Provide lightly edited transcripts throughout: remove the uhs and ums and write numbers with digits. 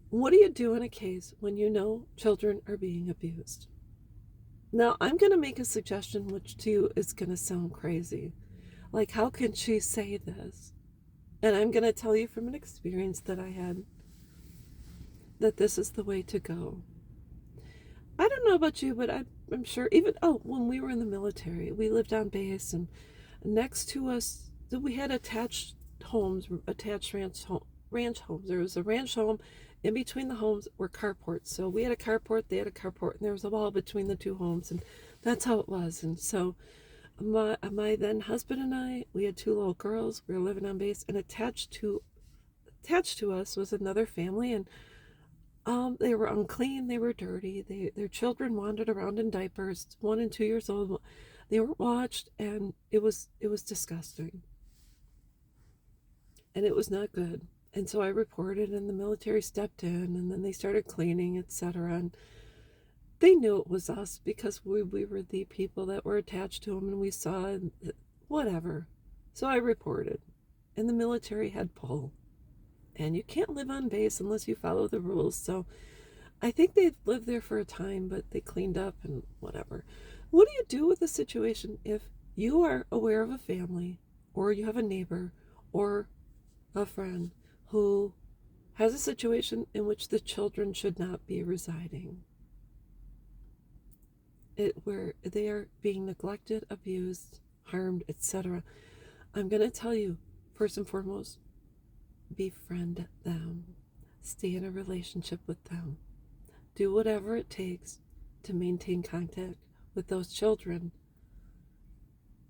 What do you do in a case when you know children are being abused? Now, I'm going to make a suggestion which to you is going to sound crazy. Like, how can she say this? And I'm going to tell you from an experience that I had that this is the way to go. I don't know about you, but I'm sure even, oh, when we were in the military, we lived on base, and next to us, we had attached homes, attached ranch homes. There was a ranch home. In between the homes were carports. So we had a carport, they had a carport, and there was a wall between the two homes, and that's how it was. And so my then husband and I, we had two little girls. We were living on base, and attached to us was another family, and they were unclean, they were dirty. Their children wandered around in diapers, 1 and 2 years old. They weren't watched, and it was disgusting, and it was not good. And so I reported, and the military stepped in, and then they started cleaning, etc. And they knew it was us because we were the people that were attached to them, and we saw whatever. So I reported, and the military had pull, and you can't live on base unless you follow the rules. So I think they lived there for a time, but they cleaned up and whatever. What do you do with a situation if you are aware of a family, or you have a neighbor, or a friend who has a situation in which the children should not be residing? Where they are being neglected, abused, harmed, etc. I'm going to tell you, first and foremost, befriend them. Stay in a relationship with them. Do whatever it takes to maintain contact with those children,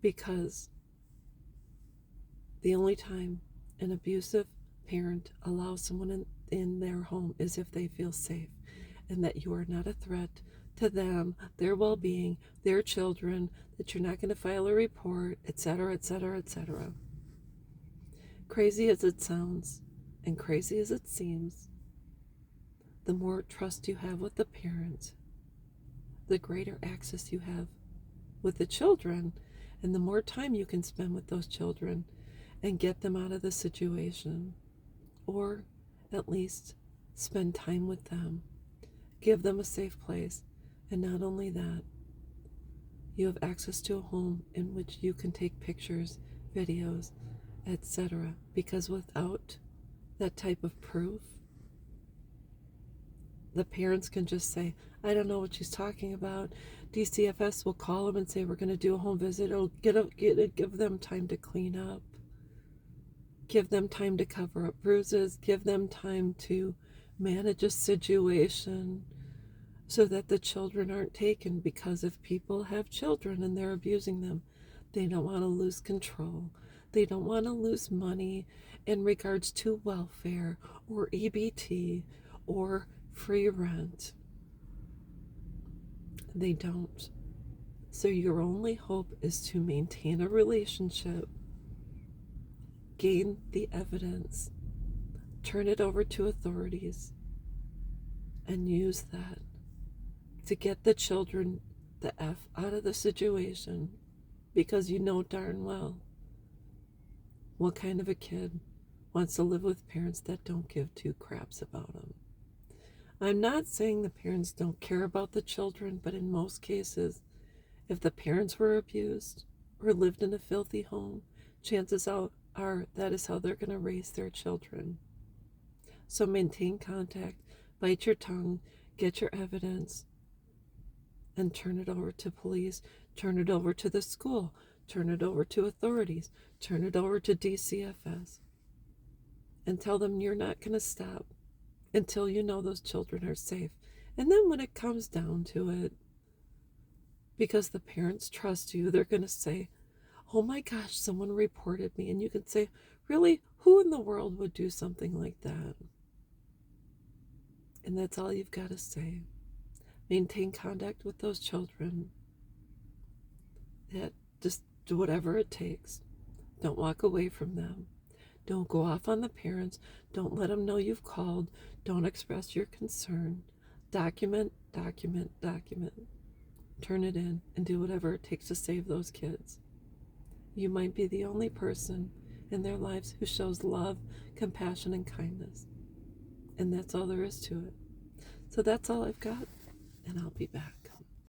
because the only time an abusive parent allows someone in their home is if they feel safe and that you are not a threat to them, their well-being, their children, that you're not going to file a report, etc., etc., etc. Crazy as it sounds and crazy as it seems, the more trust you have with the parent, the greater access you have with the children, and the more time you can spend with those children and get them out of the situation, or at least spend time with them, give them a safe place. And not only that, you have access to a home in which you can take pictures, videos, etc. Because without that type of proof, the parents can just say, I don't know what she's talking about. DCFS will call them and say, we're going to do a home visit. It'll give them time to clean up, give them time to cover up bruises, give them time to manage a situation so that the children aren't taken. Because if people have children and they're abusing them, they don't want to lose control. They don't want to lose money in regards to welfare or EBT or free rent. They don't. So your only hope is to maintain a relationship, gain the evidence, turn it over to authorities, and use that to get the children the F out of the situation, because you know darn well what kind of a kid wants to live with parents that don't give two craps about them. I'm not saying the parents don't care about the children, but in most cases, if the parents were abused or lived in a filthy home, chances are that is how they're going to raise their children. So maintain contact, bite your tongue, get your evidence, and turn it over to police, turn it over to the school, turn it over to authorities, turn it over to DCFS, and tell them you're not going to stop until you know those children are safe. And then when it comes down to it, because the parents trust you, they're going to say, oh my gosh, someone reported me. And you can say, really, who in the world would do something like that? And that's all you've got to say. Maintain contact with those children. That just do whatever it takes. Don't walk away from them. Don't go off on the parents. Don't let them know you've called. Don't express your concern. Document, document, document. Turn it in and do whatever it takes to save those kids. You might be the only person in their lives who shows love, compassion, and kindness. And that's all there is to it. So that's all I've got, and I'll be back.